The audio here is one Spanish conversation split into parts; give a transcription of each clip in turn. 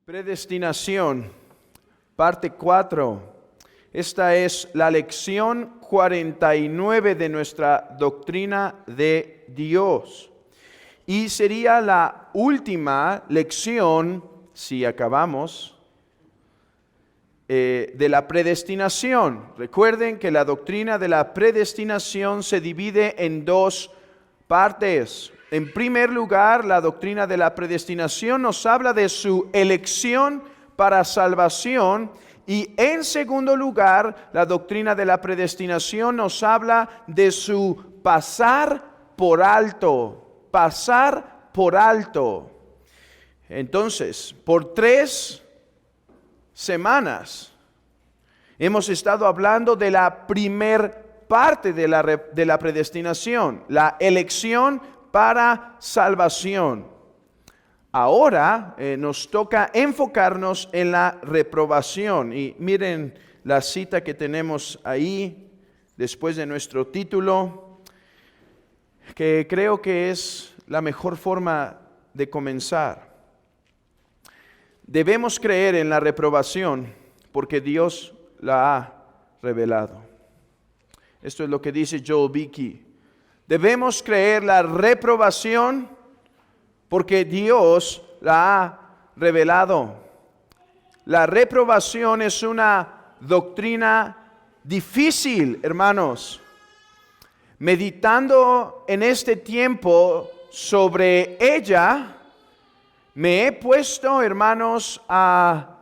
Predestinación, parte 4. Esta es la lección 49 de nuestra doctrina de Dios. Y sería la última lección, si acabamos, de la predestinación. Recuerden que la doctrina de la predestinación se divide en dos partes. En primer lugar, la doctrina de la predestinación nos habla de su elección para salvación. Y en segundo lugar, la doctrina de la predestinación nos habla de su pasar por alto. Pasar por alto. Entonces, por 3 semanas hemos estado hablando de la primer parte de la predestinación, la elección para salvación. Ahora nos toca enfocarnos en la reprobación. Y miren la cita que tenemos ahí después de nuestro título, que creo que es la mejor forma de comenzar. Debemos creer en la reprobación porque Dios la ha revelado. Esto es lo que dice Joel Beeke. Debemos creer la reprobación porque Dios la ha revelado. La reprobación es una doctrina difícil, hermanos. Meditando en este tiempo sobre ella, me he puesto, hermanos, a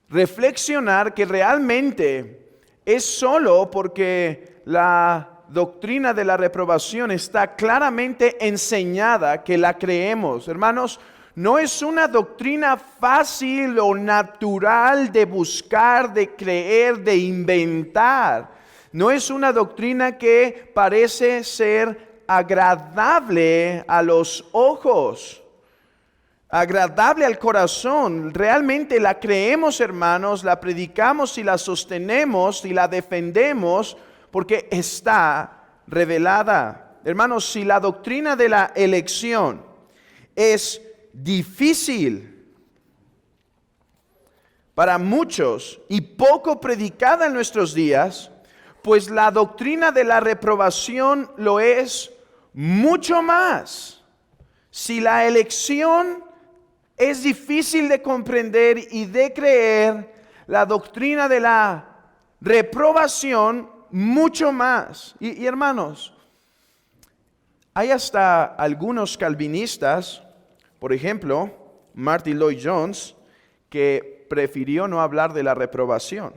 reflexionar que realmente es solo porque la doctrina de la reprobación está claramente enseñada que la creemos. Hermanos, no es una doctrina fácil o natural de buscar, de creer, de inventar. No es una doctrina que parece ser agradable a los ojos, agradable al corazón. Realmente la creemos, hermanos, la predicamos y la sostenemos y la defendemos porque está revelada. Hermanos, si la doctrina de la elección es difícil para muchos y poco predicada en nuestros días, pues la doctrina de la reprobación lo es mucho más. Si la elección es difícil de comprender y de creer, la doctrina de la reprobación mucho más. Y hermanos, hay hasta algunos calvinistas, por ejemplo, Martin Lloyd-Jones, que prefirió no hablar de la reprobación.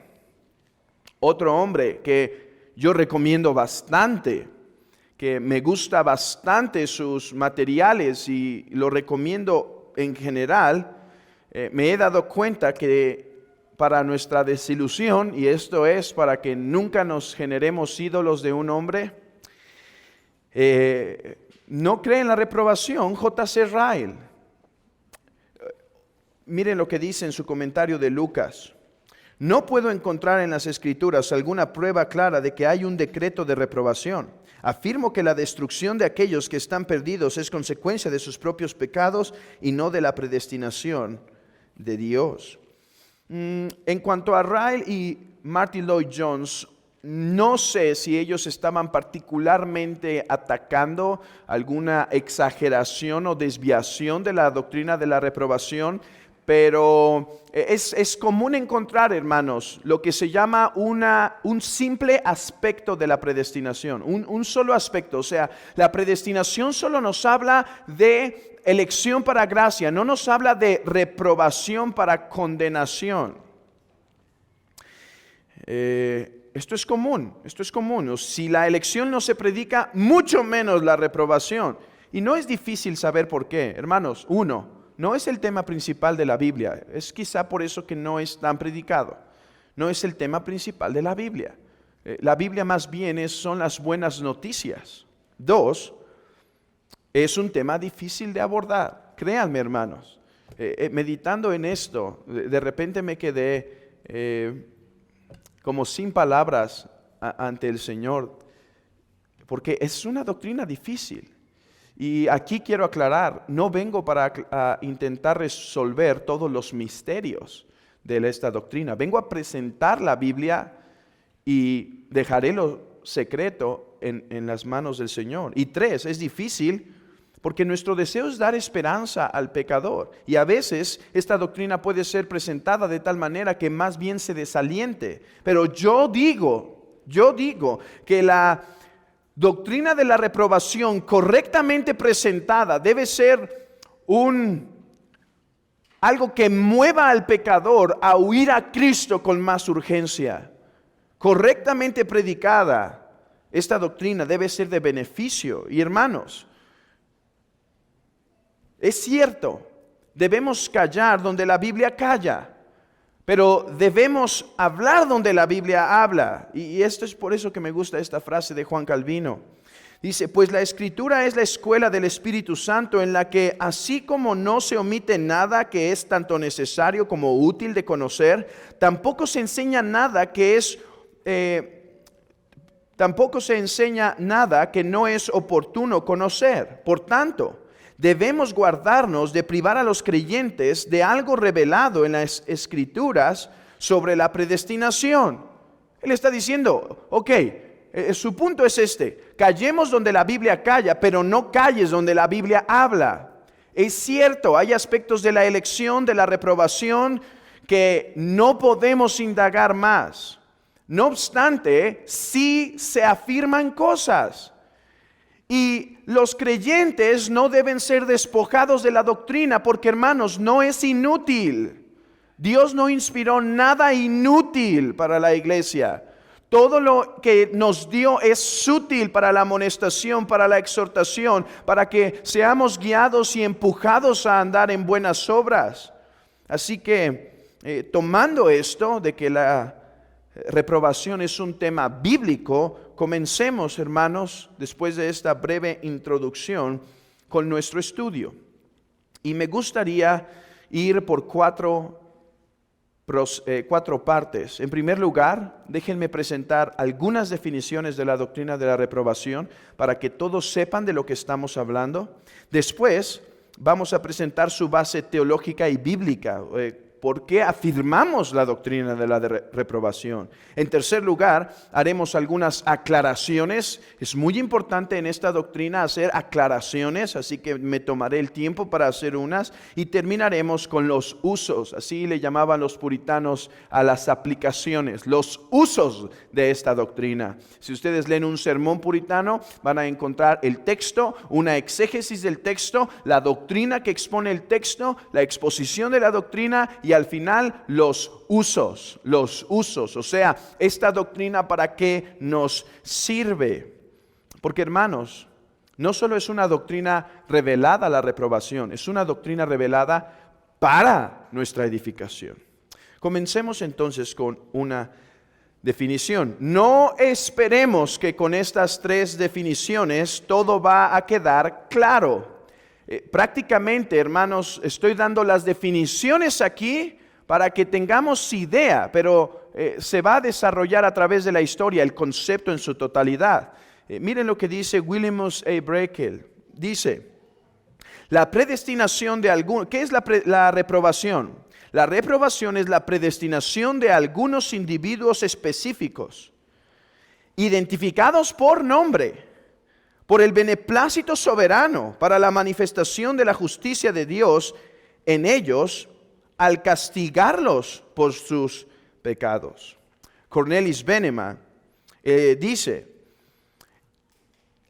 Otro hombre que yo recomiendo bastante, que me gusta bastante sus materiales y lo recomiendo en general, me he dado cuenta que para nuestra desilusión, y esto es para que nunca nos generemos ídolos de un hombre, no cree en la reprobación. J.C. Ryle, miren lo que dice en su comentario de Lucas. No puedo encontrar en las Escrituras alguna prueba clara de que hay un decreto de reprobación. Afirmo que la destrucción de aquellos que están perdidos es consecuencia de sus propios pecados y no de la predestinación de Dios. En cuanto a Ryle y Martin Lloyd-Jones, no sé si ellos estaban particularmente atacando alguna exageración o desviación de la doctrina de la reprobación, pero es común encontrar, hermanos, lo que se llama un simple aspecto de la predestinación, un solo aspecto. O sea, la predestinación solo nos habla de elección para gracia, no nos habla de reprobación para condenación. Esto es común. Si la elección no se predica, mucho menos la reprobación. Y no es difícil saber por qué, hermanos. No es el tema principal de la Biblia. Es quizá por eso que no es tan predicado. No es el tema principal de la Biblia. La Biblia más bien son las buenas noticias. 2, es un tema difícil de abordar. Créanme, hermanos. Meditando en esto, de repente me quedé como sin palabras ante el Señor, porque es una doctrina difícil. Y aquí quiero aclarar, no vengo para intentar resolver todos los misterios de esta doctrina. Vengo a presentar la Biblia y dejaré lo secreto en las manos del Señor. Y 3, es difícil porque nuestro deseo es dar esperanza al pecador. Y a veces esta doctrina puede ser presentada de tal manera que más bien se desaliente. Pero yo digo que la doctrina de la reprobación correctamente presentada debe ser algo que mueva al pecador a huir a Cristo con más urgencia. Correctamente predicada, esta doctrina debe ser de beneficio. Y hermanos, es cierto, debemos callar donde la Biblia calla, pero debemos hablar donde la Biblia habla. Y esto es por eso que me gusta esta frase de Juan Calvino. Dice, pues la Escritura es la escuela del Espíritu Santo en la que así como no se omite nada que es tanto necesario como útil de conocer, tampoco se enseña nada que no es oportuno conocer. Por tanto, debemos guardarnos de privar a los creyentes de algo revelado en las Escrituras sobre la predestinación. Él está diciendo, su punto es este: callemos donde la Biblia calla, pero no calles donde la Biblia habla. Es cierto, hay aspectos de la elección, de la reprobación, que no podemos indagar más. No obstante, sí se afirman cosas. Y los creyentes no deben ser despojados de la doctrina, porque hermanos, no es inútil. Dios no inspiró nada inútil para la iglesia. Todo lo que nos dio es útil para la amonestación, para la exhortación, para que seamos guiados y empujados a andar en buenas obras. Así que, tomando esto de que la reprobación es un tema bíblico, comencemos, hermanos, después de esta breve introducción, con nuestro estudio. Y me gustaría ir por cuatro partes. En primer lugar, déjenme presentar algunas definiciones de la doctrina de la reprobación para que todos sepan de lo que estamos hablando. Después, vamos a presentar su base teológica y bíblica. ¿Por qué afirmamos la doctrina de la reprobación? En tercer lugar, haremos algunas aclaraciones. Es muy importante en esta doctrina hacer aclaraciones, así que me tomaré el tiempo para hacer unas. Y terminaremos con los usos, así le llamaban los puritanos a las aplicaciones, los usos de esta doctrina. Si ustedes leen un sermón puritano, van a encontrar el texto, una exégesis del texto, la doctrina que expone el texto, la exposición de la doctrina y al final los usos, o sea, esta doctrina para qué nos sirve. Porque hermanos, no solo es una doctrina revelada la reprobación, es una doctrina revelada para nuestra edificación. Comencemos entonces con una definición. No esperemos que con estas 3 definiciones todo va a quedar claro. Prácticamente, hermanos, estoy dando las definiciones aquí para que tengamos idea, pero se va a desarrollar a través de la historia el concepto en su totalidad. Miren lo que dice Williams A. Brakel. Dice, la predestinación de algunos, ¿qué es la reprobación? La reprobación es la predestinación de algunos individuos específicos, identificados por nombre, por el beneplácito soberano para la manifestación de la justicia de Dios en ellos al castigarlos por sus pecados. Cornelis Venema dice,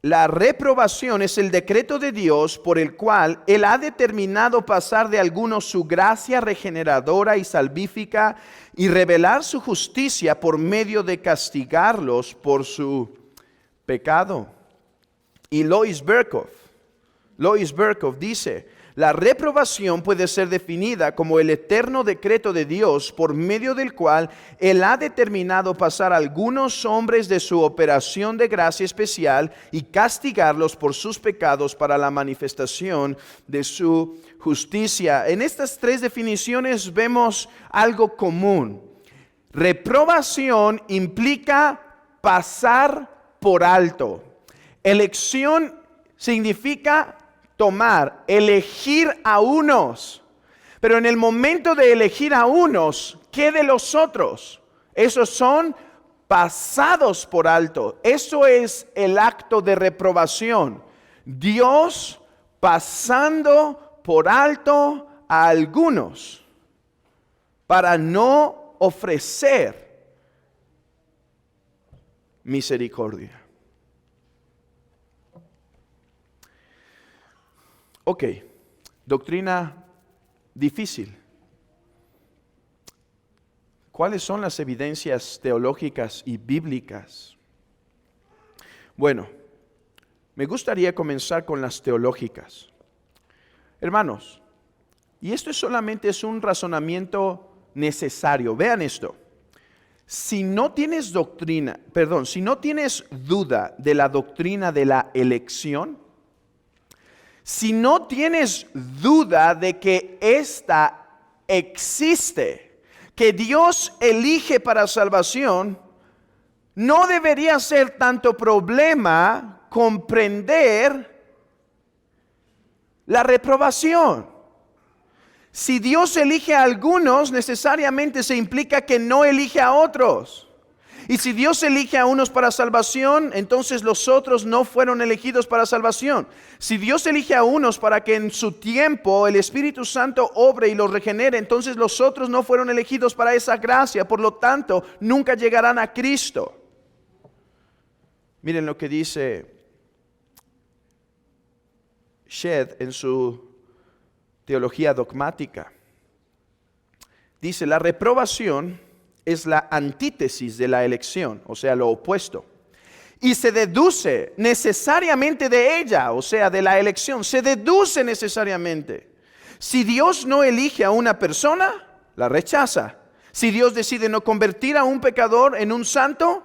la reprobación es el decreto de Dios por el cual Él ha determinado pasar de algunos su gracia regeneradora y salvífica y revelar su justicia por medio de castigarlos por su pecado. Y Lois Berkhoff dice, la reprobación puede ser definida como el eterno decreto de Dios por medio del cual Él ha determinado pasar a algunos hombres de su operación de gracia especial y castigarlos por sus pecados para la manifestación de su justicia. En estas 3 definiciones vemos algo común. Reprobación implica pasar por alto. Elección significa tomar, elegir a unos. Pero en el momento de elegir a unos, ¿qué de los otros? Esos son pasados por alto. Eso es el acto de reprobación. Dios pasando por alto a algunos para no ofrecer misericordia. Ok, doctrina difícil. ¿Cuáles son las evidencias teológicas y bíblicas? Bueno, me gustaría comenzar con las teológicas. Hermanos, y esto solamente es un razonamiento necesario. Vean esto. Si no tienes duda de la doctrina de la elección, si no tienes duda de que ésta existe, que Dios elige para salvación, no debería ser tanto problema comprender la reprobación. Si Dios elige a algunos, necesariamente se implica que no elige a otros. Y si Dios elige a unos para salvación, entonces los otros no fueron elegidos para salvación. Si Dios elige a unos para que en su tiempo el Espíritu Santo obre y los regenere, entonces los otros no fueron elegidos para esa gracia. Por lo tanto, nunca llegarán a Cristo. Miren lo que dice Shedd en su teología dogmática. Dice, la reprobación es la antítesis de la elección, o sea, lo opuesto. Y se deduce necesariamente de ella, o sea, de la elección. Se deduce necesariamente. Si Dios no elige a una persona, la rechaza. Si Dios decide no convertir a un pecador en un santo,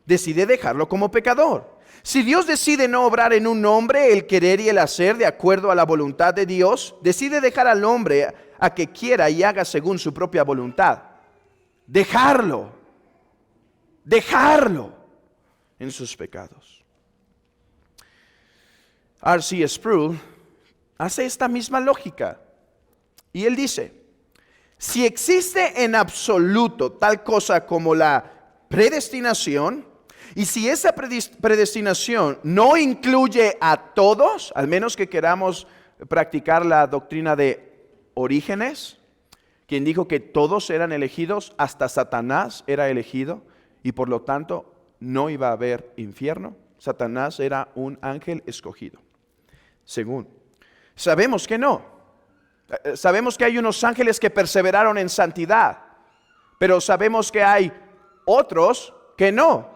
decide dejarlo como pecador. Si Dios decide no obrar en un hombre el querer y el hacer de acuerdo a la voluntad de Dios, decide dejar al hombre a que quiera y haga según su propia voluntad. Dejarlo en sus pecados. R.C. Sproul hace esta misma lógica y él dice, si existe en absoluto tal cosa como la predestinación, y si esa predestinación no incluye a todos, al menos que queramos practicar la doctrina de Orígenes, quien dijo que todos eran elegidos, hasta Satanás era elegido, y por lo tanto no iba a haber infierno. Satanás era un ángel escogido. Según, sabemos que no. Sabemos que hay unos ángeles que perseveraron en santidad, pero sabemos que hay otros que no.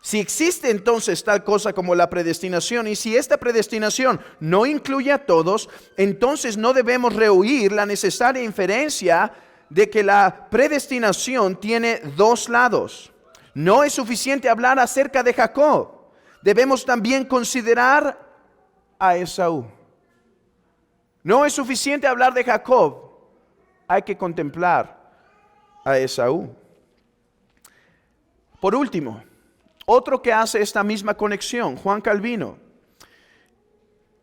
Si existe entonces tal cosa como la predestinación, y si esta predestinación no incluye a todos, entonces no debemos rehuir la necesaria inferencia de que la predestinación tiene dos lados. No es suficiente hablar acerca de Jacob, debemos también considerar a Esaú. No es suficiente hablar de Jacob, hay que contemplar a Esaú. Por último, otro que hace esta misma conexión, Juan Calvino.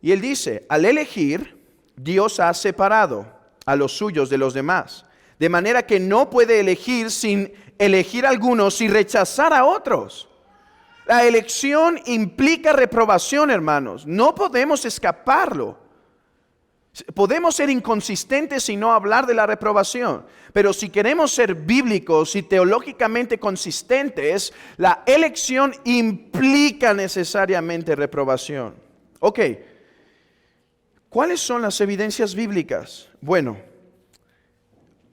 Y él dice, al elegir, Dios ha separado a los suyos de los demás, de manera que no puede elegir sin elegir a algunos y rechazar a otros. La elección implica reprobación, hermanos. No podemos escaparlo. Podemos ser inconsistentes y no hablar de la reprobación, pero si queremos ser bíblicos y teológicamente consistentes, la elección implica necesariamente reprobación. Ok, ¿cuáles son las evidencias bíblicas? Bueno,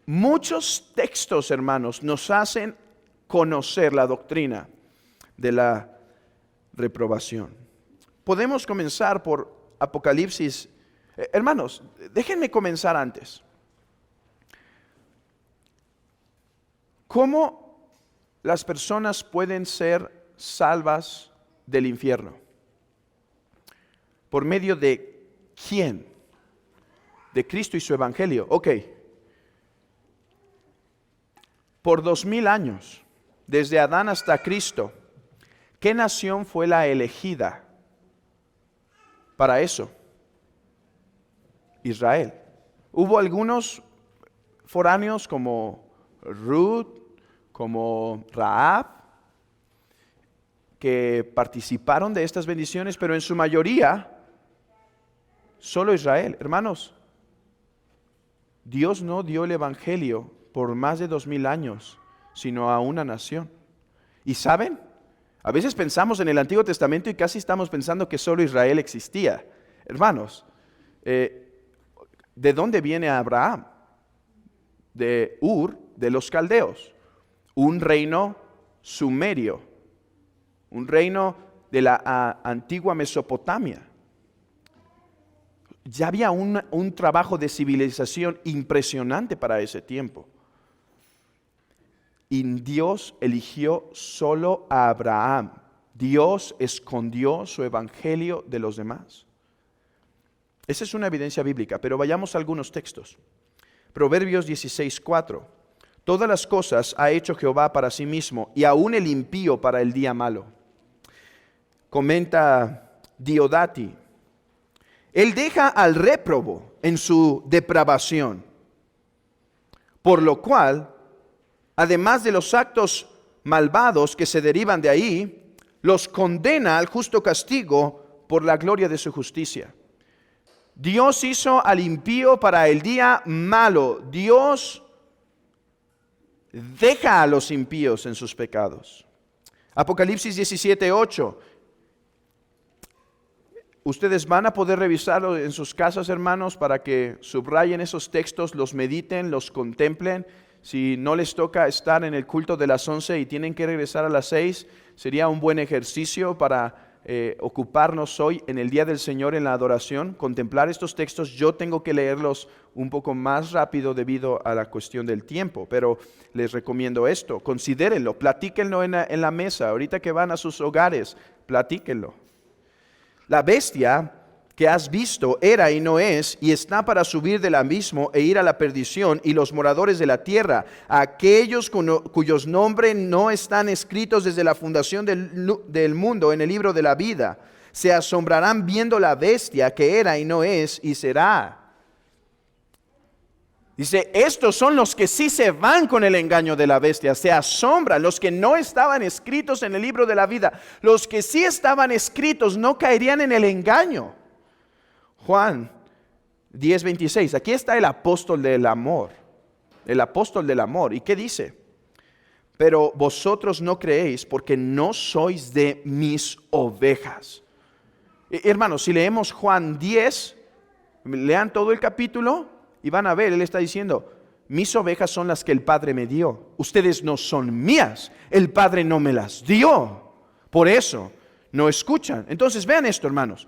muchos textos, hermanos, nos hacen conocer la doctrina de la reprobación. Podemos comenzar por Apocalipsis. Hermanos, déjenme comenzar antes. ¿Cómo las personas pueden ser salvas del infierno? ¿Por medio de quién? De Cristo y su evangelio. Ok. Por 2000 años, desde Adán hasta Cristo, ¿Qué nación fue la elegida para eso? Israel. Hubo algunos foráneos como Ruth, como Rahab, que participaron de estas bendiciones, pero en su mayoría, solo Israel. Hermanos, Dios no dio el Evangelio por más de 2000 años, sino a una nación. ¿Y saben? A veces pensamos en el Antiguo Testamento y casi estamos pensando que solo Israel existía. Hermanos, ¿de dónde viene Abraham? De Ur, de los caldeos, un reino sumerio, un reino de la antigua Mesopotamia. Ya había un trabajo de civilización impresionante para ese tiempo. Y Dios eligió solo a Abraham. Dios escondió su evangelio de los demás. Esa es una evidencia bíblica, pero vayamos a algunos textos. Proverbios 16:4. Todas las cosas ha hecho Jehová para sí mismo, y aún el impío para el día malo. Comenta Diodati: Él deja al réprobo en su depravación, por lo cual, además de los actos malvados que se derivan de ahí, los condena al justo castigo por la gloria de su justicia. Dios hizo al impío para el día malo. Dios deja a los impíos en sus pecados. Apocalipsis 17:8. Ustedes van a poder revisarlo en sus casas, hermanos, para que subrayen esos textos, los mediten, los contemplen. Si no les toca estar en el culto de las 11 y tienen que regresar a las 6, sería un buen ejercicio para ocuparnos hoy en el día del Señor en la adoración, contemplar estos textos. Yo tengo que leerlos un poco más rápido debido a la cuestión del tiempo, pero les recomiendo esto, considérenlo, platíquenlo en la mesa, ahorita que van a sus hogares, platíquenlo. La bestia que has visto era y no es, y está para subir del abismo e ir a la perdición, y los moradores de la tierra, aquellos cuyos nombres no están escritos desde la fundación del mundo en el libro de la vida, se asombrarán viendo la bestia que era y no es y será. Dice, estos son los que sí se van con el engaño de la bestia, se asombran, los que no estaban escritos en el libro de la vida, los que sí estaban escritos no caerían en el engaño. Juan 10:26, aquí está el apóstol del amor, el apóstol del amor. ¿Y qué dice? Pero vosotros no creéis porque no sois de mis ovejas. Hermanos, si leemos Juan 10, lean todo el capítulo y van a ver, él está diciendo, mis ovejas son las que el Padre me dio. Ustedes no son mías, el Padre no me las dio. Por eso no escuchan. Entonces vean esto, hermanos.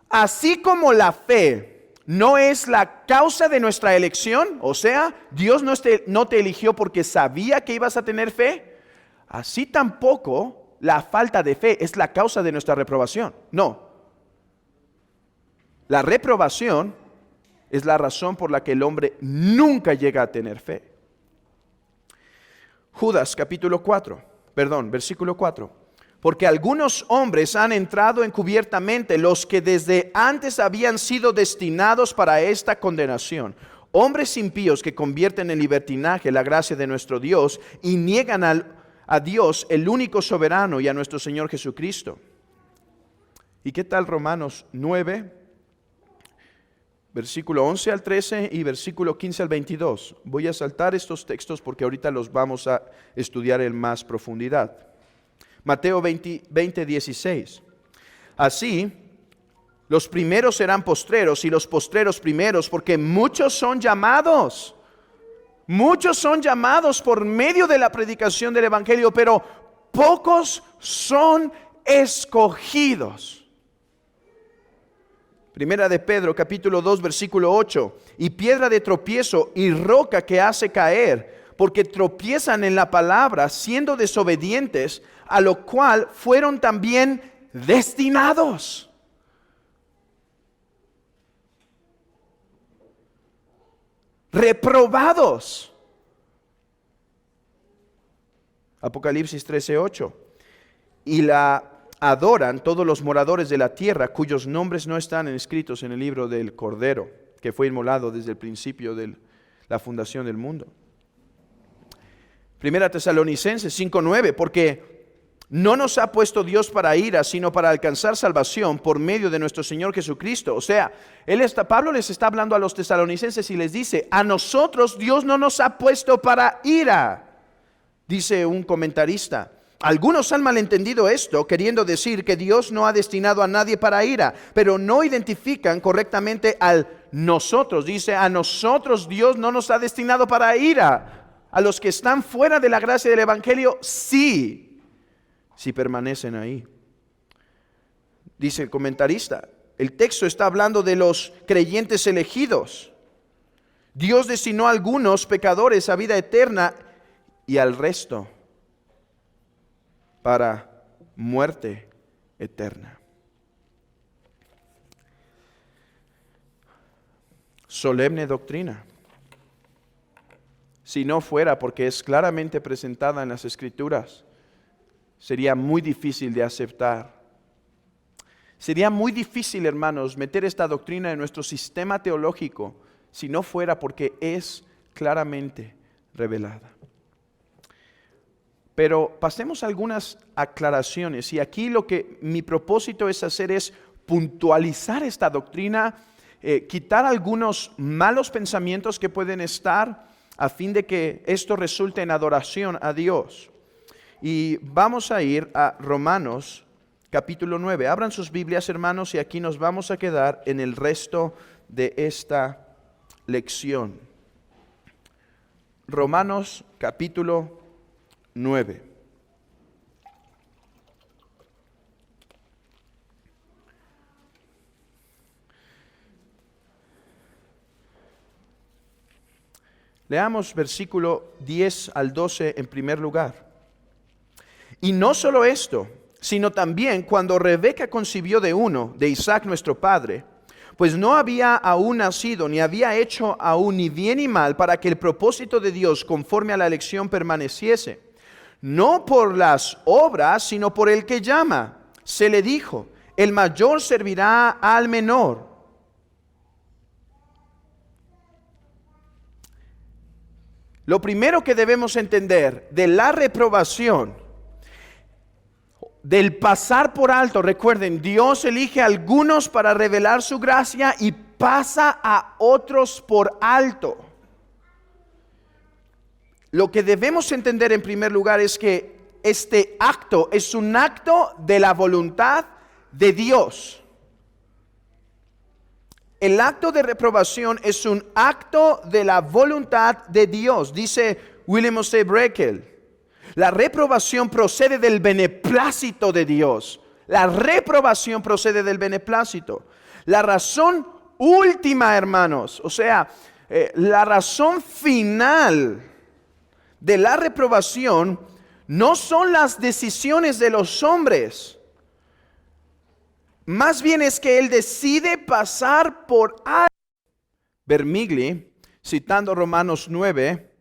Así como la fe no es la causa de nuestra elección, o sea, Dios no te eligió porque sabía que ibas a tener fe, así tampoco la falta de fe es la causa de nuestra reprobación. No. La reprobación es la razón por la que el hombre nunca llega a tener fe. Judas versículo 4. Porque algunos hombres han entrado encubiertamente, los que desde antes habían sido destinados para esta condenación. Hombres impíos que convierten en libertinaje la gracia de nuestro Dios y niegan a Dios, el único soberano, y a nuestro Señor Jesucristo. ¿Y qué tal Romanos 9, versículo 11 al 13 y versículo 15 al 22? Voy a saltar estos textos porque ahorita los vamos a estudiar en más profundidad. Mateo 20:16. Así, los primeros serán postreros y los postreros primeros, porque muchos son llamados por medio de la predicación del Evangelio, pero pocos son escogidos. Primera de Pedro, capítulo 2, versículo 8. Y piedra de tropiezo y roca que hace caer, porque tropiezan en la palabra, siendo desobedientes, a lo cual fueron también destinados. y la adoran todos los moradores de la tierra, cuyos nombres no están escritos en el libro del Cordero, que fue inmolado desde el principio de la fundación del mundo. Primera Tesalonicenses 5:9, porque no nos ha puesto Dios para ira, sino para alcanzar salvación por medio de nuestro Señor Jesucristo. O sea, Pablo les está hablando a los tesalonicenses y les dice, a nosotros Dios no nos ha puesto para ira. Dice un comentarista, algunos han malentendido esto, queriendo decir que Dios no ha destinado a nadie para ira, pero no identifican correctamente al nosotros. Dice, a nosotros Dios no nos ha destinado para ira. A los que están fuera de la gracia del Evangelio, sí, si permanecen ahí. Dice el comentarista, el texto está hablando de los creyentes elegidos. Dios destinó a algunos pecadores a vida eterna y al resto para muerte eterna. Solemne doctrina. Si no fuera porque es claramente presentada en las Escrituras, sería muy difícil de aceptar. Sería muy difícil, hermanos, meter esta doctrina en nuestro sistema teológico si no fuera porque es claramente revelada. Pero pasemos a algunas aclaraciones, y aquí lo que mi propósito es hacer es puntualizar esta doctrina, quitar algunos malos pensamientos que pueden estar, a fin de que esto resulte en adoración a Dios. Y vamos a ir a Romanos capítulo 9. Abran sus Biblias, hermanos, y aquí nos vamos a quedar en el resto de esta lección. Romanos capítulo 9. Leamos versículo 10 al 12 en primer lugar. Y no solo esto, sino también cuando Rebeca concibió de uno, de Isaac nuestro padre, pues no había aún nacido, ni había hecho aún ni bien ni mal, para que el propósito de Dios conforme a la elección permaneciese. No por las obras, sino por el que llama. Se le dijo, el mayor servirá al menor. Lo primero que debemos entender de la reprobación, del pasar por alto, recuerden, Dios elige a algunos para revelar su gracia y pasa a otros por alto. Lo que debemos entender en primer lugar es que este acto es un acto de la voluntad de Dios. El acto de reprobación es un acto de la voluntad de Dios. Dice William Osei Breckel, la reprobación procede del beneplácito de Dios. La reprobación procede del beneplácito. La razón última, hermanos, o sea, la razón final de la reprobación no son las decisiones de los hombres. Más bien es que Él decide pasar por alto. Vermigli, citando Romanos 9,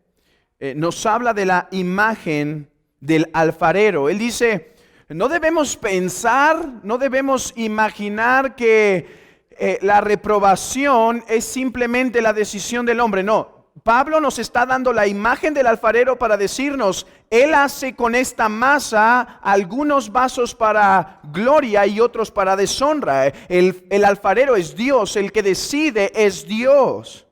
nos habla de la imagen del alfarero. Él dice, no debemos pensar, no debemos imaginar que la reprobación es simplemente la decisión del hombre. No, Pablo nos está dando la imagen del alfarero para decirnos, él hace con esta masa algunos vasos para gloria y otros para deshonra. El alfarero es Dios, el que decide es Dios.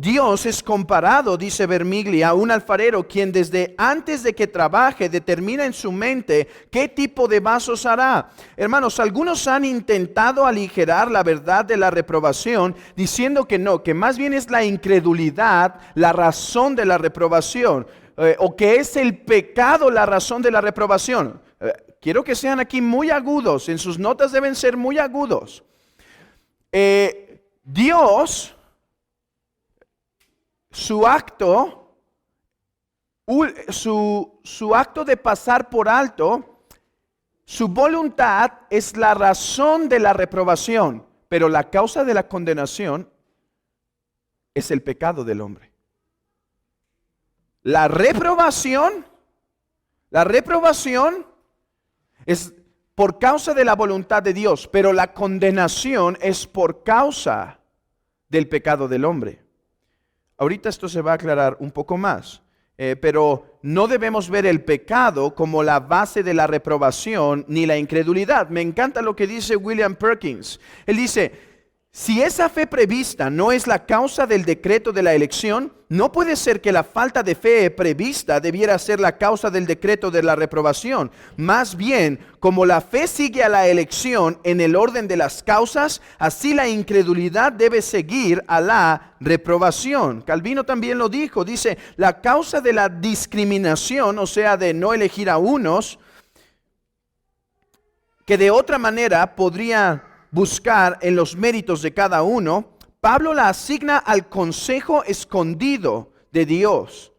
Dios es comparado, dice Vermigli, a un alfarero quien desde antes de que trabaje determina en su mente qué tipo de vasos hará. Hermanos, algunos han intentado aligerar la verdad de la reprobación diciendo que no, que más bien es la incredulidad la razón de la reprobación, o que es el pecado la razón de la reprobación. Quiero que sean aquí muy agudos, en sus notas deben ser muy agudos. Dios, su acto de pasar por alto, su voluntad es la razón de la reprobación, pero la causa de la condenación es el pecado del hombre. La reprobación La reprobación es por causa de la voluntad de Dios, pero la condenación es por causa del pecado del hombre. Ahorita esto se va a aclarar un poco más, pero no debemos ver el pecado como la base de la reprobación ni la incredulidad. Me encanta lo que dice William Perkins. Él dice, si esa fe prevista no es la causa del decreto de la elección, no puede ser que la falta de fe prevista debiera ser la causa del decreto de la reprobación. Más bien, como la fe sigue a la elección en el orden de las causas, así la incredulidad debe seguir a la reprobación. Calvino también lo dijo, dice, la causa de la discriminación, o sea, de no elegir a unos, que de otra manera podría buscar en los méritos de cada uno, Pablo la asigna al consejo escondido de Dios.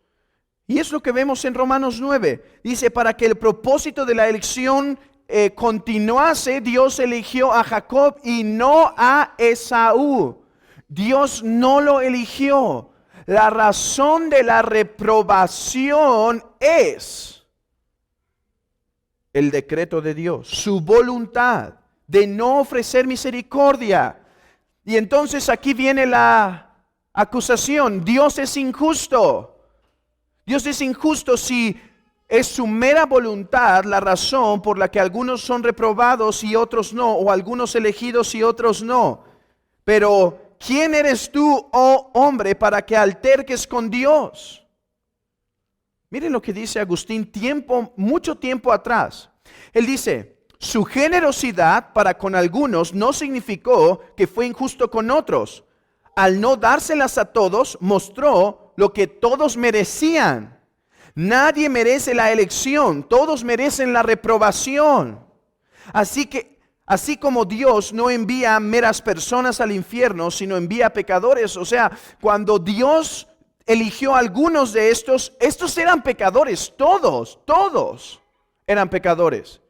Y es lo que vemos en Romanos 9. Dice, para que el propósito de la elección continuase, Dios eligió a Jacob y no a Esaú. Dios no lo eligió. La razón de la reprobación es el decreto de Dios, su voluntad de no ofrecer misericordia. Y entonces aquí viene la acusación. Dios es injusto. Dios es injusto si es su mera voluntad la razón por la que algunos son reprobados y otros no, o algunos elegidos y otros no. Pero ¿quién eres tú, oh hombre, para que alterques con Dios? Miren lo que dice Agustín mucho tiempo atrás. Él dice, su generosidad para con algunos no significó que fue injusto con otros. Al no dárselas a todos, mostró lo que todos merecían. Nadie merece la elección, todos merecen la reprobación. Así como Dios no envía meras personas al infierno, sino envía pecadores. O sea, cuando Dios eligió a algunos de estos eran pecadores, todos eran pecadores.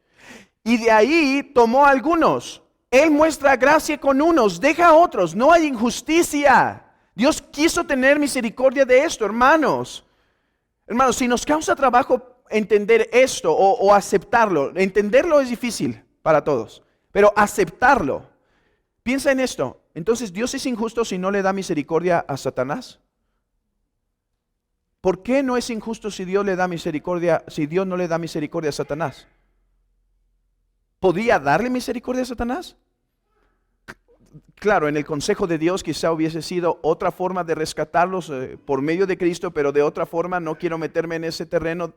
Y de ahí tomó a algunos. Él muestra gracia con unos, deja a otros. No hay injusticia. Dios quiso tener misericordia de esto, hermanos. Hermanos, si nos causa trabajo entender esto o aceptarlo, entenderlo es difícil para todos, pero aceptarlo. Piensa en esto. Entonces, ¿Dios es injusto si no le da misericordia a Satanás? ¿Por qué no es injusto si Dios no le da misericordia a Satanás? ¿Podría darle misericordia a Satanás? Claro, en el consejo de Dios quizá hubiese sido otra forma de rescatarlos por medio de Cristo, pero de otra forma no quiero meterme en ese terreno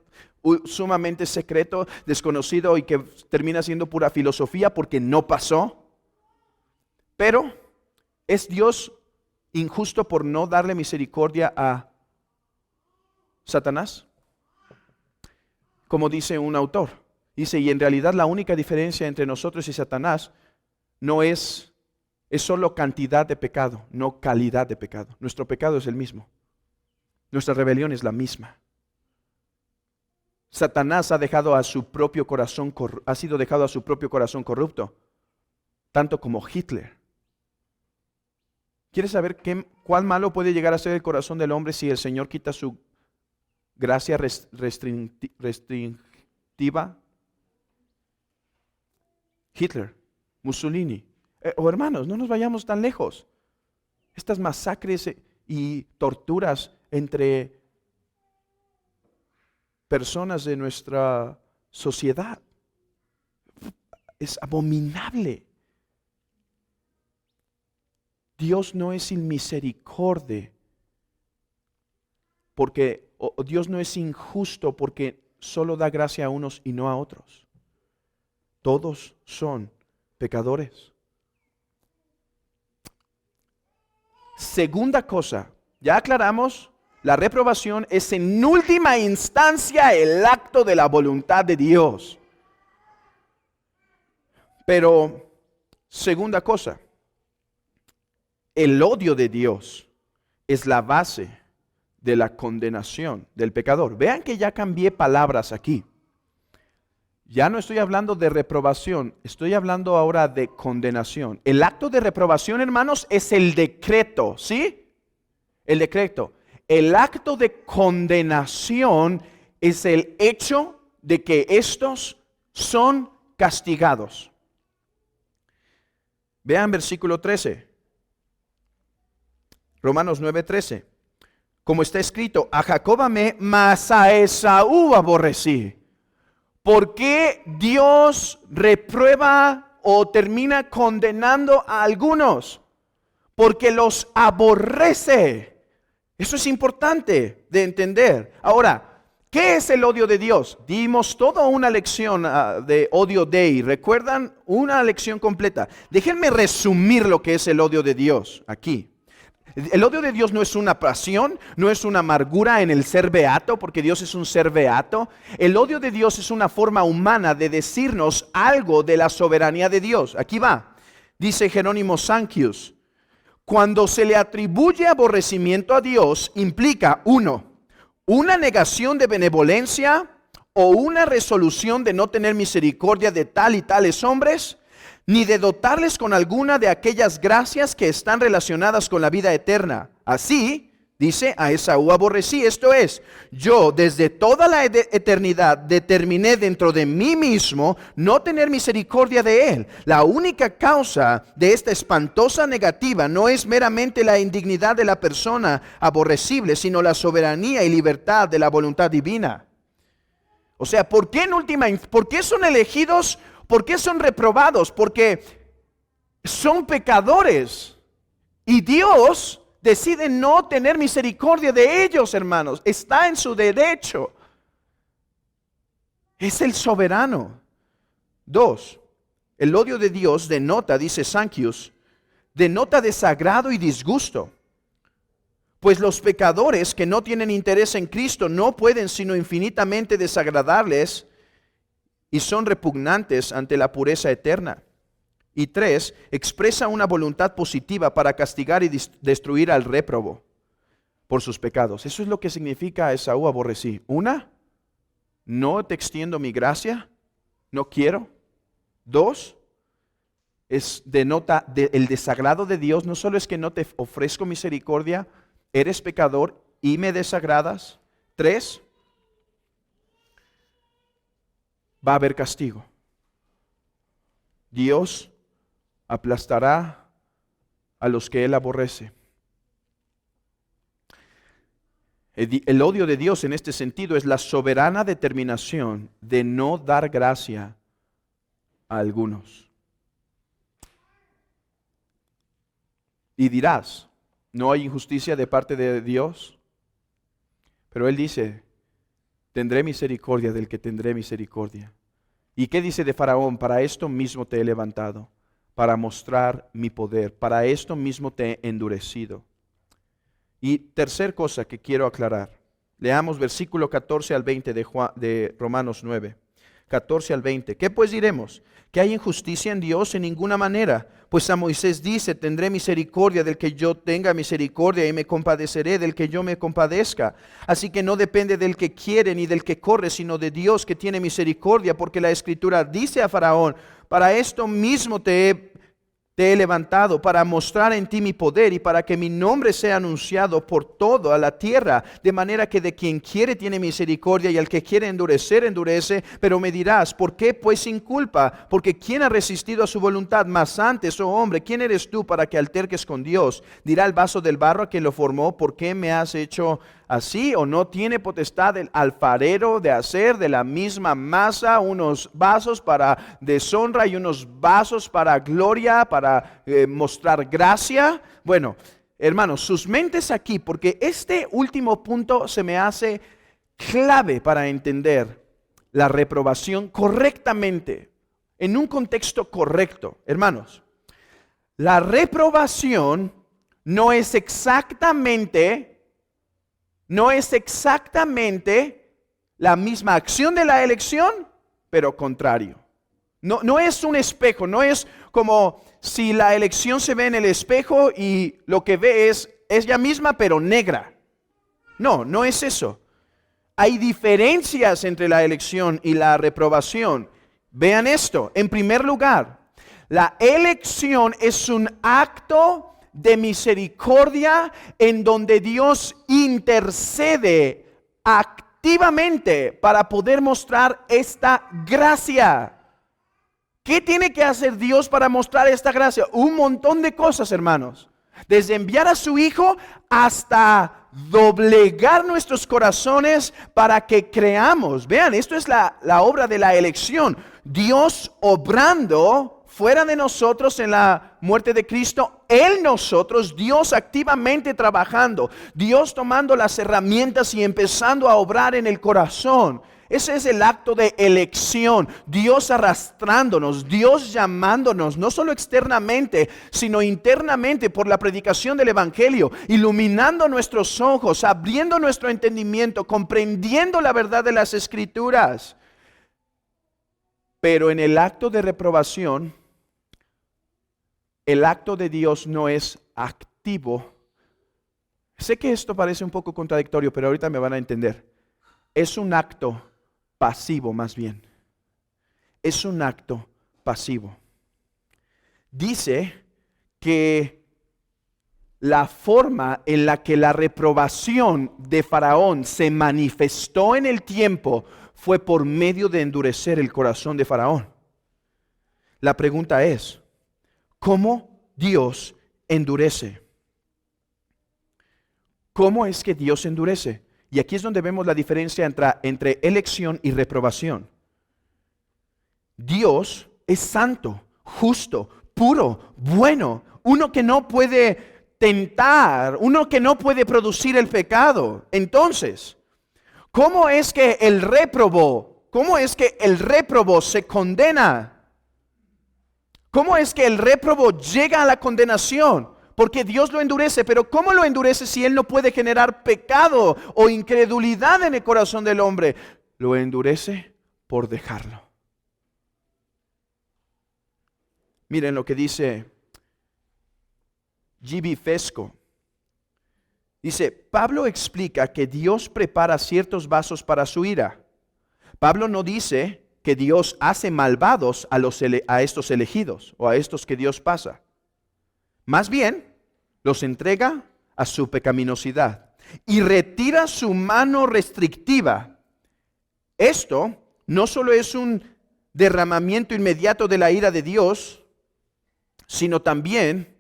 sumamente secreto, desconocido y que termina siendo pura filosofía porque no pasó. Pero, ¿es Dios injusto por no darle misericordia a Satanás? Como dice un autor. Dice, y en realidad la única diferencia entre nosotros y Satanás no es solo cantidad de pecado, no calidad de pecado. Nuestro pecado es el mismo. Nuestra rebelión es la misma. Satanás ha sido dejado a su propio corazón corrupto, tanto como Hitler. ¿Quieres saber cuál malo puede llegar a ser el corazón del hombre si el Señor quita su gracia restrictiva? Hitler, Mussolini. Hermanos, no nos vayamos tan lejos. Estas masacres y torturas entre personas de nuestra sociedad es abominable. Dios no es sin misericordia porque Dios no es injusto porque solo da gracia a unos y no a otros. Todos son pecadores. Segunda cosa, ya aclaramos, la reprobación es en última instancia el acto de la voluntad de Dios. Pero, segunda cosa, el odio de Dios es la base de la condenación del pecador. Vean que ya cambié palabras aquí. Ya no estoy hablando de reprobación, estoy hablando ahora de condenación. El acto de reprobación, hermanos, es el decreto, ¿sí? El decreto. El acto de condenación es el hecho de que estos son castigados. Vean versículo 13. Romanos 9:13. Como está escrito, a Jacob amé, mas a Esaú aborrecí. ¿Por qué Dios reprueba o termina condenando a algunos? Porque los aborrece. Eso es importante de entender. Ahora, ¿qué es el odio de Dios? Dimos toda una lección de odio dei. ¿Recuerdan? Una lección completa. Déjenme resumir lo que es el odio de Dios aquí. El odio de Dios no es una pasión, no es una amargura en el ser beato, porque Dios es un ser beato. El odio de Dios es una forma humana de decirnos algo de la soberanía de Dios. Aquí va, dice Jerónimo Sanckius, cuando se le atribuye aborrecimiento a Dios, implica, 1, una negación de benevolencia o una resolución de no tener misericordia de tal y tales hombres, ni de dotarles con alguna de aquellas gracias que están relacionadas con la vida eterna. Así, dice, a Esaú aborrecí. Esto es, yo desde toda la eternidad determiné dentro de mí mismo no tener misericordia de él. La única causa de esta espantosa negativa no es meramente la indignidad de la persona aborrecible, sino la soberanía y libertad de la voluntad divina. O sea, ¿por qué por qué son elegidos? ¿Por qué son reprobados? Porque son pecadores y Dios decide no tener misericordia de ellos, hermanos. Está en su derecho. Es el soberano. 2, el odio de Dios denota, dice Sanckius, denota desagrado y disgusto. Pues los pecadores que no tienen interés en Cristo no pueden sino infinitamente desagradarles y son repugnantes ante la pureza eterna. Y 3, expresa una voluntad positiva para castigar y destruir al réprobo por sus pecados. Eso es lo que significa Esaú aborrecí. 1, no te extiendo mi gracia, no quiero. 2, denota el desagrado de Dios. No solo es que no te ofrezco misericordia, eres pecador y me desagradas. 3, va a haber castigo. Dios aplastará a los que Él aborrece. El odio de Dios en este sentido es la soberana determinación de no dar gracia a algunos. Y dirás, ¿no hay injusticia de parte de Dios? Pero Él dice, tendré misericordia del que tendré misericordia. ¿Y qué dice de Faraón? Para esto mismo te he levantado, para mostrar mi poder. Para esto mismo te he endurecido. Y tercer cosa que quiero aclarar. Leamos versículo 14 al 20 de Romanos 9. 14 al 20. ¿Qué pues diremos? ¿Que hay injusticia en Dios? En ninguna manera. Pues a Moisés dice, tendré misericordia del que yo tenga misericordia y me compadeceré del que yo me compadezca. Así que no depende del que quiere ni del que corre, sino de Dios que tiene misericordia, porque la Escritura dice a Faraón, para esto mismo te he levantado, para mostrar en ti mi poder y para que mi nombre sea anunciado por toda la tierra, de manera que de quien quiere tiene misericordia y al que quiere endurecer, endurece. Pero me dirás, ¿por qué pues sin culpa? Porque ¿quién ha resistido a su voluntad? Mas antes, oh hombre, ¿quién eres tú para que alterques con Dios? Dirá el vaso del barro a quien lo formó, ¿por qué me has hecho así? ¿O no tiene potestad el alfarero de hacer de la misma masa unos vasos para deshonra y unos vasos para gloria, para mostrar gracia? Bueno, hermanos, sus mentes aquí, porque este último punto se me hace clave para entender la reprobación correctamente, en un contexto correcto. Hermanos, la reprobación no es exactamente la misma acción de la elección, pero contrario. No es un espejo, no es como si la elección se ve en el espejo y lo que ve es ella misma, pero negra. No es eso. Hay diferencias entre la elección y la reprobación. Vean esto. En primer lugar, la elección es un acto de misericordia en donde Dios intercede activamente para poder mostrar esta gracia. ¿Qué tiene que hacer Dios para mostrar esta gracia? Un montón de cosas, hermanos. Desde enviar a su Hijo hasta doblegar nuestros corazones para que creamos. Vean, esto es la obra de la elección. Dios obrando fuera de nosotros en la muerte de Cristo, en nosotros, Dios activamente trabajando, Dios tomando las herramientas y empezando a obrar en el corazón. Ese es el acto de elección, Dios arrastrándonos, Dios llamándonos, no solo externamente, sino internamente por la predicación del Evangelio, iluminando nuestros ojos, abriendo nuestro entendimiento, comprendiendo la verdad de las Escrituras. Pero en el acto de reprobación, el acto de Dios no es activo. Sé que esto parece un poco contradictorio, pero ahorita me van a entender. Es un acto pasivo más bien. Es un acto pasivo. Dice que la forma en la que la reprobación de Faraón se manifestó en el tiempo fue por medio de endurecer el corazón de Faraón. La pregunta es, ¿cómo Dios endurece? ¿Cómo es que Dios endurece? Y aquí es donde vemos la diferencia entre elección y reprobación. Dios es santo, justo, puro, bueno, uno que no puede tentar, uno que no puede producir el pecado. Entonces, ¿cómo es que el réprobo se condena? ¿Cómo es que el réprobo llega a la condenación? Porque Dios lo endurece, pero ¿cómo lo endurece si Él no puede generar pecado o incredulidad en el corazón del hombre? Lo endurece por dejarlo. Miren lo que dice G.B. Fesco. Dice, Pablo explica que Dios prepara ciertos vasos para su ira. Pablo no dice que Dios hace malvados a estos elegidos o a estos que Dios pasa. Más bien, los entrega a su pecaminosidad y retira su mano restrictiva. Esto no solo es un derramamiento inmediato de la ira de Dios, sino también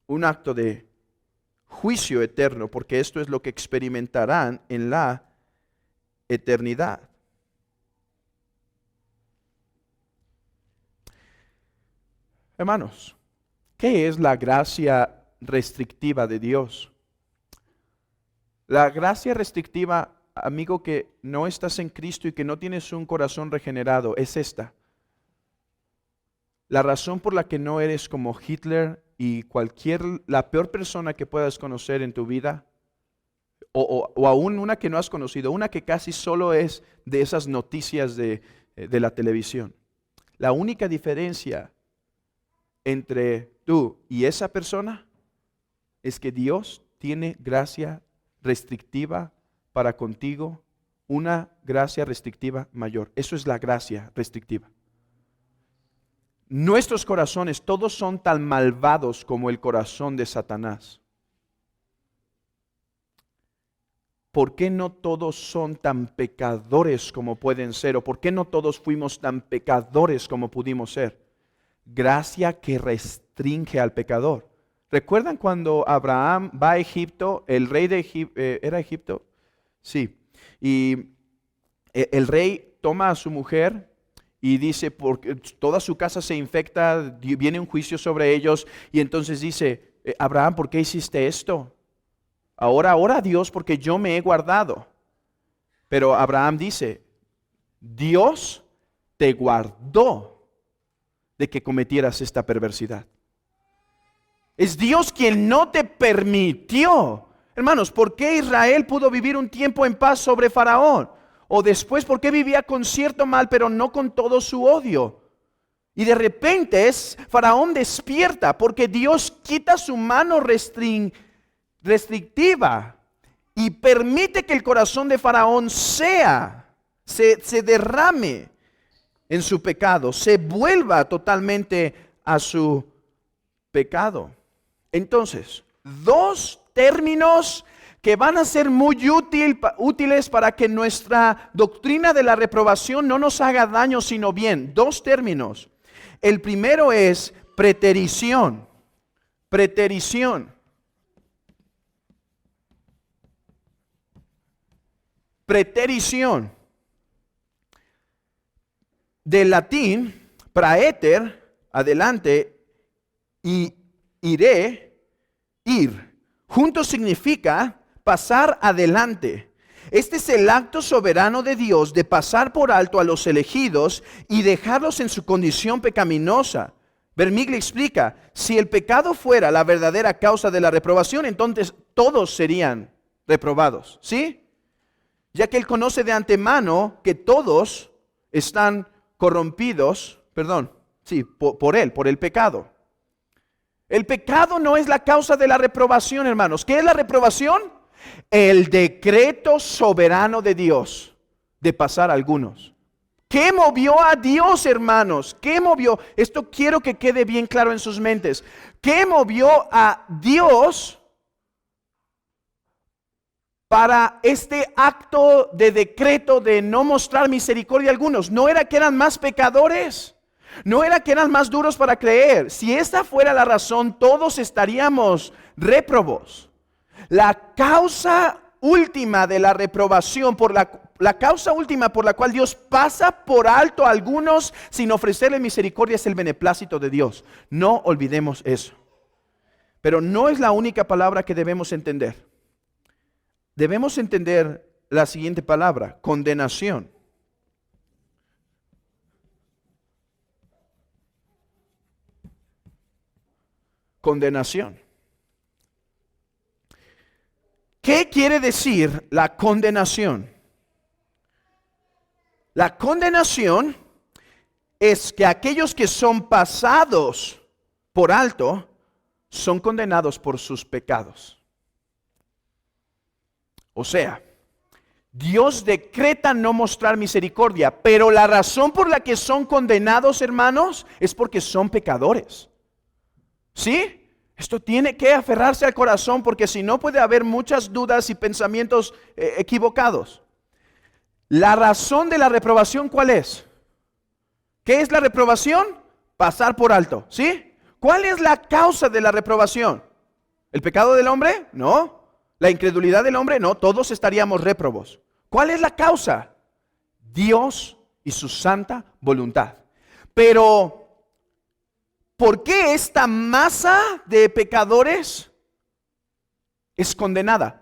un acto de juicio eterno, porque esto es lo que experimentarán en la eternidad. Hermanos, ¿qué es la gracia restrictiva de Dios? La gracia restrictiva, amigo, que no estás en Cristo y que no tienes un corazón regenerado, es esta. La razón por la que no eres como Hitler y la peor persona que puedas conocer en tu vida, o aún una que no has conocido, una que casi solo es de esas noticias de la televisión. La única diferencia entre tú y esa persona es que Dios tiene gracia restrictiva para contigo, una gracia restrictiva mayor. Eso es la gracia restrictiva. Nuestros corazones todos son tan malvados como el corazón de Satanás. ¿Por qué no todos son tan pecadores como pueden ser? ¿O por qué no todos fuimos tan pecadores como pudimos ser? Gracia que restringe al pecador. ¿Recuerdan cuando Abraham va a Egipto? El rey de Egipto, ¿era Egipto? Sí. Y el rey toma a su mujer y dice, porque toda su casa se infecta, viene un juicio sobre ellos. Y entonces dice, Abraham, ¿por qué hiciste esto? Ahora ora a Dios porque yo me he guardado. Pero Abraham dice, Dios te guardó de que cometieras esta perversidad. Es Dios quien no te permitió. Hermanos, ¿por qué Israel pudo vivir un tiempo en paz sobre Faraón? O después, ¿por qué vivía con cierto mal, pero no con todo su odio? Y de repente Faraón despierta porque Dios quita su mano restrictiva y permite que el corazón de Faraón se derrame en su pecado, se vuelva totalmente a su pecado. Entonces, dos términos que van a ser muy útiles para que nuestra doctrina de la reprobación no nos haga daño sino bien. Dos términos. El primero es preterición. Preterición. Preterición. Del latín, praeter, adelante, y iré, ir. Junto significa pasar adelante. Este es el acto soberano de Dios de pasar por alto a los elegidos y dejarlos en su condición pecaminosa. Vermigli explica, si el pecado fuera la verdadera causa de la reprobación, entonces todos serían reprobados, ¿sí? Ya que Él conoce de antemano que todos están corrompidos, por Él, por el pecado. El pecado no es la causa de la reprobación, hermanos. ¿Qué es la reprobación? El decreto soberano de Dios de pasar a algunos. ¿Qué movió a Dios, hermanos? ¿Qué movió? Esto quiero que quede bien claro en sus mentes. ¿Qué movió a Dios para este acto de decreto de no mostrar misericordia a algunos? No era que eran más pecadores, no era que eran más duros para creer. Si esta fuera la razón, todos estaríamos réprobos. La causa última de la reprobación, la causa última por la cual Dios pasa por alto a algunos sin ofrecerle misericordia, es el beneplácito de Dios. No olvidemos eso. Pero no es la única palabra que debemos entender. Debemos entender la siguiente palabra: condenación. Condenación. ¿Qué quiere decir la condenación? La condenación es que aquellos que son pasados por alto son condenados por sus pecados. O sea, Dios decreta no mostrar misericordia, pero la razón por la que son condenados, hermanos, es porque son pecadores. ¿Sí? Esto tiene que aferrarse al corazón, porque si no puede haber muchas dudas y pensamientos equivocados. La razón de la reprobación, ¿cuál es? ¿Qué es la reprobación? Pasar por alto, ¿sí? ¿Cuál es la causa de la reprobación? ¿El pecado del hombre? No. ¿La incredulidad del hombre? No, todos estaríamos réprobos. ¿Cuál es la causa? Dios y su santa voluntad. Pero ¿por qué esta masa de pecadores es condenada?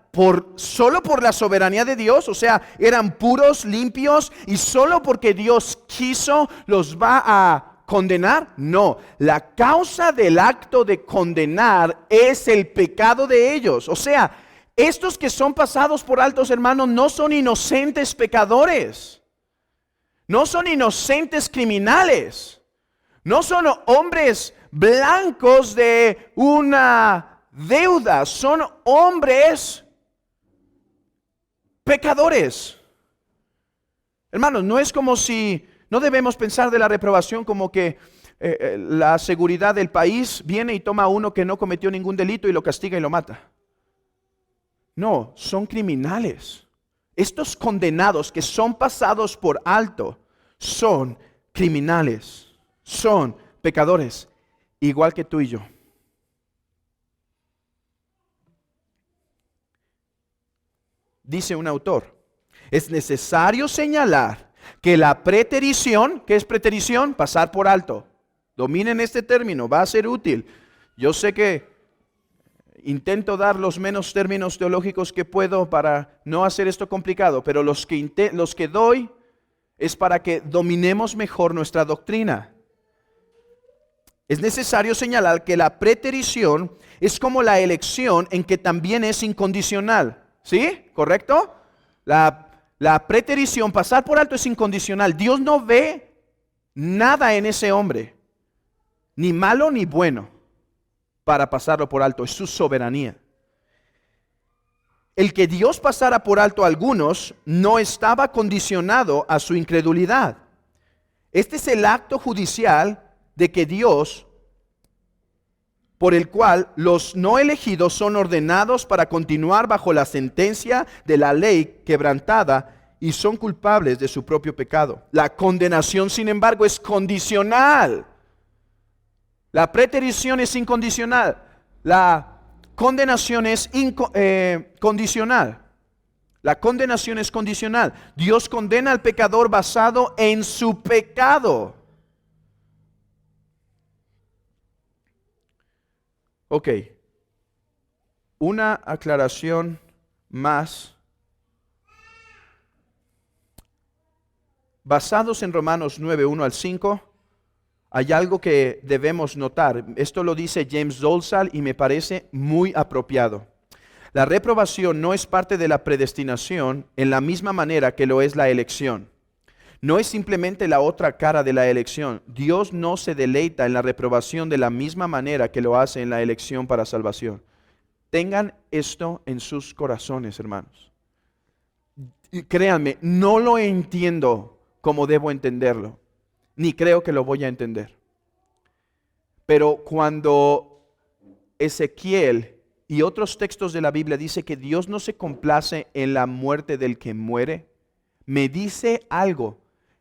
¿Solo por la soberanía de Dios? O sea, eran puros, limpios, y solo porque Dios quiso los va a condenar. No, la causa del acto de condenar es el pecado de ellos. O sea, estos que son pasados por altos, hermanos, no son inocentes pecadores, no son inocentes criminales. No son hombres blancos de una deuda, son hombres pecadores. Hermanos, no es como si, no debemos pensar de la reprobación como que la seguridad del país viene y toma a uno que no cometió ningún delito y lo castiga y lo mata. No, son criminales. Estos condenados que son pasados por alto son criminales. Son pecadores, igual que tú y yo. Dice un autor, es necesario señalar que la preterición, ¿qué es preterición? Pasar por alto. Dominen este término, va a ser útil. Yo sé que intento dar los menos términos teológicos que puedo para no hacer esto complicado, pero los que doy es para que dominemos mejor nuestra doctrina. Es necesario señalar que la preterición es como la elección, en que también es incondicional. ¿Sí? ¿Correcto? La preterición, pasar por alto, es incondicional. Dios no ve nada en ese hombre, ni malo ni bueno, para pasarlo por alto. Es su soberanía. El que Dios pasara por alto a algunos no estaba condicionado a su incredulidad. Este es el acto judicial de que Dios por el cual los no elegidos son ordenados para continuar bajo la sentencia de la ley quebrantada y son culpables de su propio pecado. La condenación, sin embargo, es condicional. La preterición es incondicional. La condenación es condicional. La condenación es condicional. Dios condena al pecador basado en su pecado. Ok. Una aclaración más. Basados en Romanos 9, 1 al 5, hay algo que debemos notar. Esto lo dice James Dolezal y me parece muy apropiado. La reprobación no es parte de la predestinación en la misma manera que lo es la elección. No es simplemente la otra cara de la elección. Dios no se deleita en la reprobación de la misma manera que lo hace en la elección para salvación. Tengan esto en sus corazones, hermanos. Y créanme, no lo entiendo como debo entenderlo, ni creo que lo voy a entender. Pero cuando Ezequiel y otros textos de la Biblia dice que Dios no se complace en la muerte del que muere, me dice algo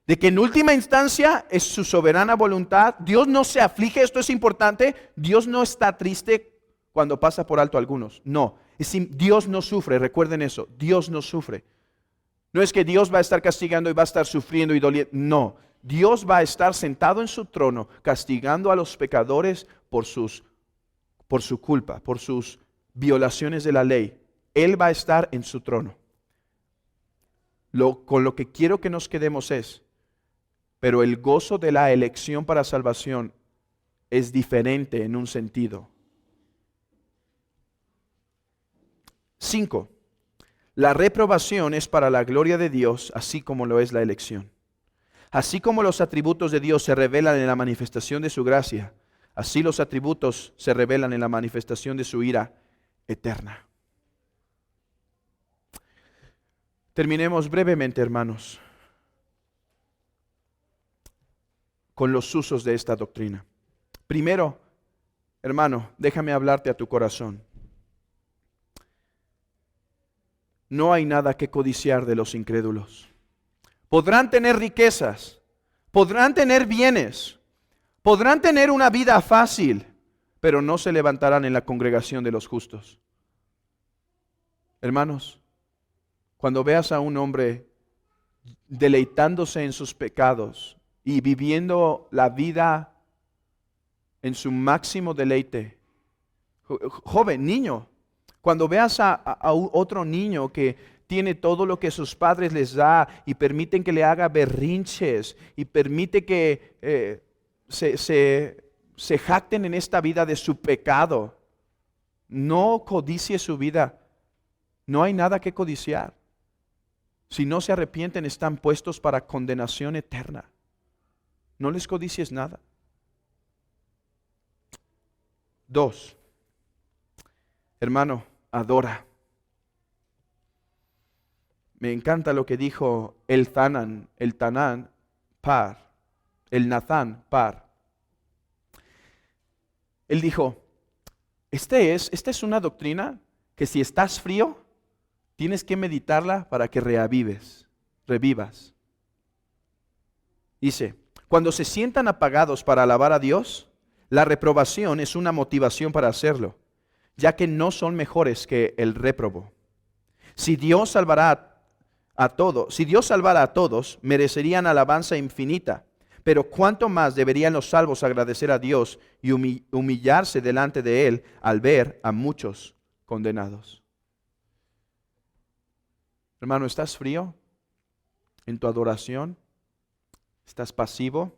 de que en última instancia es su soberana voluntad. Dios no se aflige, esto es importante. Dios no está triste cuando pasa por alto a algunos. No, Dios no sufre, recuerden eso, Dios no sufre. No es que Dios va a estar castigando y va a estar sufriendo y doliendo. No, Dios va a estar sentado en su trono castigando a los pecadores por su culpa, por sus violaciones de la ley. Él va a estar en su trono. Con lo que quiero que nos quedemos es, pero el gozo de la elección para salvación es diferente en un sentido. 5. La reprobación es para la gloria de Dios, así como lo es la elección. Así como los atributos de Dios se revelan en la manifestación de su gracia, así los atributos se revelan en la manifestación de su ira eterna. Terminemos brevemente, hermanos, con los usos de esta doctrina. Primero, hermano, déjame hablarte a tu corazón. No hay nada que codiciar de los incrédulos. Podrán tener riquezas, podrán tener bienes, podrán tener una vida fácil, pero no se levantarán en la congregación de los justos. Hermanos, cuando veas a un hombre deleitándose en sus pecados y viviendo la vida en su máximo deleite, joven, niño, cuando veas a otro niño que tiene todo lo que sus padres les da y permiten que le haga berrinches y permite que se jacten en esta vida de su pecado, no codicie su vida. No hay nada que codiciar. Si no se arrepienten, están puestos para condenación eterna. No les codicies nada. 2. Hermano, adora. Me encanta lo que dijo el Natán Par. Él dijo, esta es una doctrina que si estás frío, tienes que meditarla para que revivas. Dice, cuando se sientan apagados para alabar a Dios, la reprobación es una motivación para hacerlo, ya que no son mejores que el réprobo. Si Dios salvara a todos, merecerían alabanza infinita. Pero cuánto más deberían los salvos agradecer a Dios y humillarse delante de Él al ver a muchos condenados. Hermano, ¿estás frío en tu adoración? ¿Estás pasivo?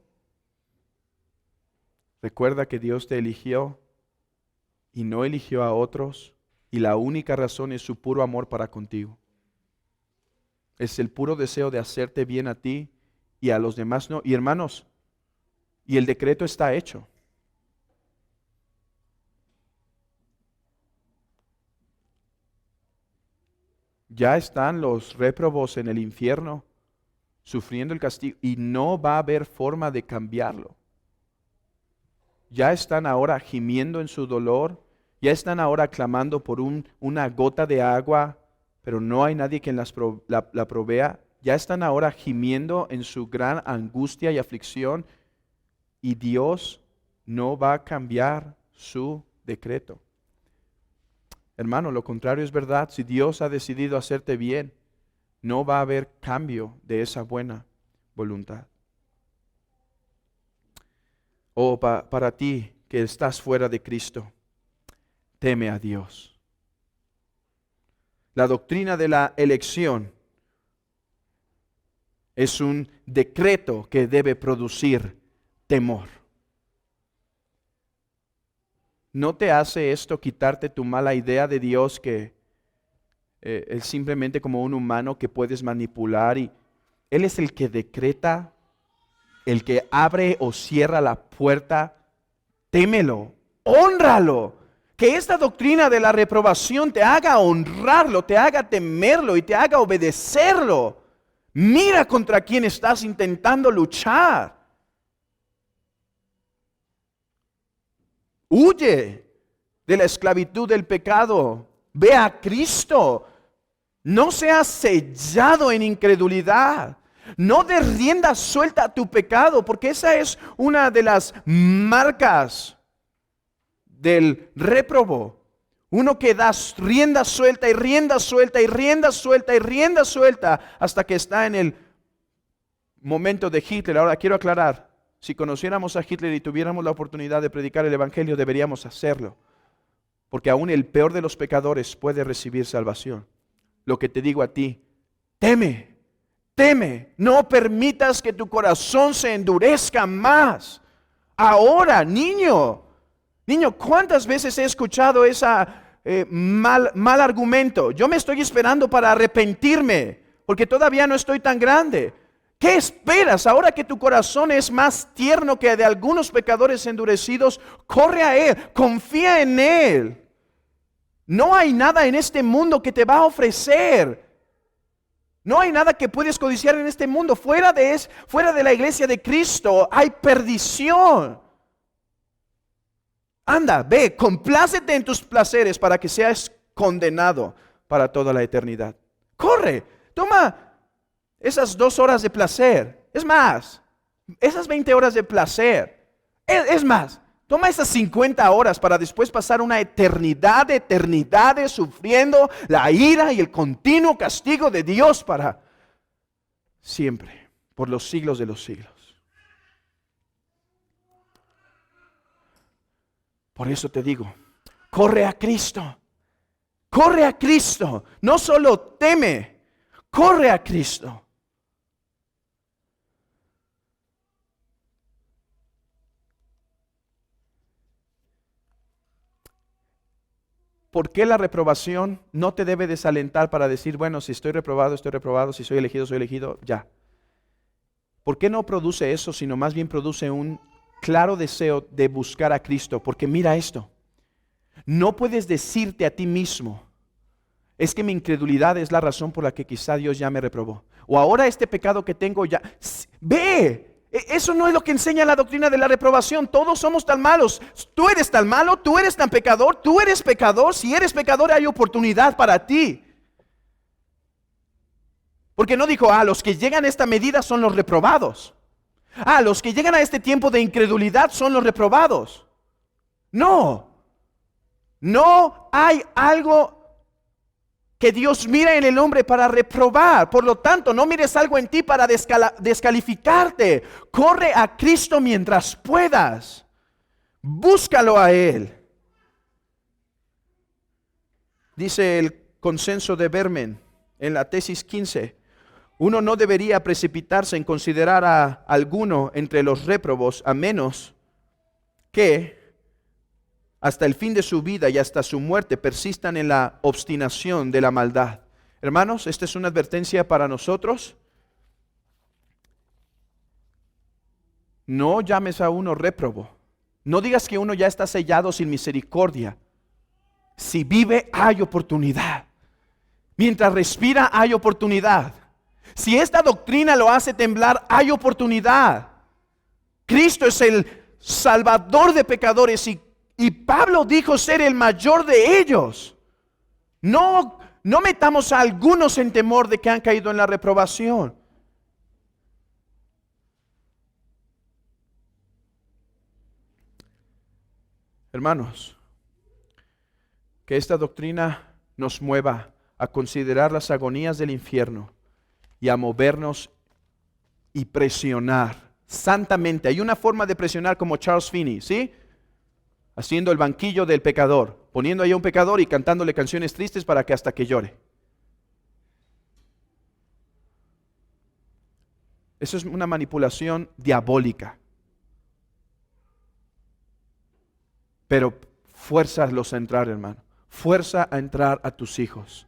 Recuerda que Dios te eligió y no eligió a otros, y la única razón es su puro amor para contigo. Es el puro deseo de hacerte bien a ti y a los demás no. Y hermanos, y el decreto está hecho. Ya están los réprobos en el infierno sufriendo el castigo y no va a haber forma de cambiarlo. ya están ahora gimiendo en su dolor, ya están ahora clamando por una gota de agua, pero no hay nadie quien la provea. Ya están ahora gimiendo en su gran angustia y aflicción, y Dios no va a cambiar su decreto. Hermano, lo contrario es verdad. Si Dios ha decidido hacerte bien, no va a haber cambio de esa buena voluntad. Para ti que estás fuera de Cristo, teme a Dios. La doctrina de la elección es un decreto que debe producir temor. ¿No te hace esto quitarte tu mala idea de Dios, que es simplemente como un humano que puedes manipular, y Él es el que decreta, el que abre o cierra la puerta? Témelo, hónralo. Que esta doctrina de la reprobación te haga honrarlo, te haga temerlo y te haga obedecerlo. Mira contra quién estás intentando luchar. Huye de la esclavitud del pecado. Ve a Cristo. No seas sellado en incredulidad. No des rienda suelta a tu pecado, porque esa es una de las marcas del réprobo. Uno que da rienda suelta y rienda suelta y rienda suelta y rienda suelta hasta que está en el momento de Hitler. Ahora quiero aclarar, si conociéramos a Hitler y tuviéramos la oportunidad de predicar el evangelio, deberíamos hacerlo, porque aún el peor de los pecadores puede recibir salvación. Lo que te digo a ti, teme, teme, no permitas que tu corazón se endurezca más. Ahora, niño, ¿cuántas veces he escuchado esa mal argumento? Yo me estoy esperando para arrepentirme, porque todavía no estoy tan grande. ¿Qué esperas? Ahora que tu corazón es más tierno que de algunos pecadores endurecidos, corre a Él, confía en Él. No hay nada en este mundo que te va a ofrecer. No hay nada que puedes codiciar en este mundo. Fuera de la iglesia de Cristo hay perdición. Anda, ve, complácete en tus placeres para que seas condenado para toda la eternidad. Corre, toma esas 2 horas de placer. Es más, esas 20 horas de placer. Es más, toma esas 50 horas para después pasar una eternidad de eternidades sufriendo la ira y el continuo castigo de Dios para siempre, por los siglos de los siglos. Por eso te digo, corre a Cristo. Corre a Cristo. No solo teme, corre a Cristo. ¿Por qué la reprobación no te debe desalentar para decir, bueno, si estoy reprobado, si soy elegido, ya? ¿Por qué no produce eso, sino más bien produce un claro deseo de buscar a Cristo? Porque mira esto, no puedes decirte a ti mismo, es que mi incredulidad es la razón por la que quizá Dios ya me reprobó, o ahora este pecado que tengo ya, ve. Eso no es lo que enseña la doctrina de la reprobación. Todos somos tan malos. Tú eres tan malo, tú eres tan pecador, tú eres pecador. Si eres pecador hay oportunidad para ti. Porque no dijo, los que llegan a esta medida son los reprobados. Los que llegan a este tiempo de incredulidad son los reprobados. No hay algo que Dios mira en el hombre para reprobar. Por lo tanto, no mires algo en ti para descalificarte. Corre a Cristo mientras puedas. Búscalo a Él. Dice el consenso de Berman en la tesis 15. Uno no debería precipitarse en considerar a alguno entre los réprobos, a menos que hasta el fin de su vida y hasta su muerte persistan en la obstinación de la maldad. Hermanos, esta es una advertencia para nosotros. No llames a uno réprobo. No digas que uno ya está sellado sin misericordia. Si vive, hay oportunidad. Mientras respira, hay oportunidad. Si esta doctrina lo hace temblar, hay oportunidad. Cristo es el salvador de pecadores y Pablo dijo ser el mayor de ellos. No metamos a algunos en temor de que han caído en la reprobación. Hermanos, que esta doctrina nos mueva a considerar las agonías del infierno y a movernos y presionar santamente. Hay una forma de presionar como Charles Finney, ¿sí? Haciendo el banquillo del pecador, poniendo ahí a un pecador y cantándole canciones tristes para que hasta que llore. Eso es una manipulación diabólica. Pero fuérzalos a entrar, hermano. Fuerza a entrar a tus hijos.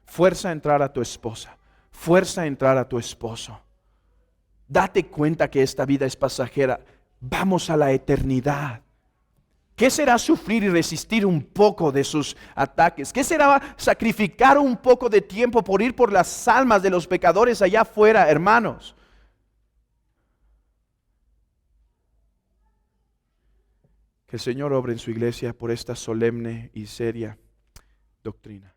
Fuerza a entrar a tu esposa. Fuerza a entrar a tu esposo. Date cuenta que esta vida es pasajera. Vamos a la eternidad. ¿Qué será sufrir y resistir un poco de sus ataques? ¿Qué será sacrificar un poco de tiempo por ir por las almas de los pecadores allá afuera, hermanos? Que el Señor obre en su iglesia por esta solemne y seria doctrina.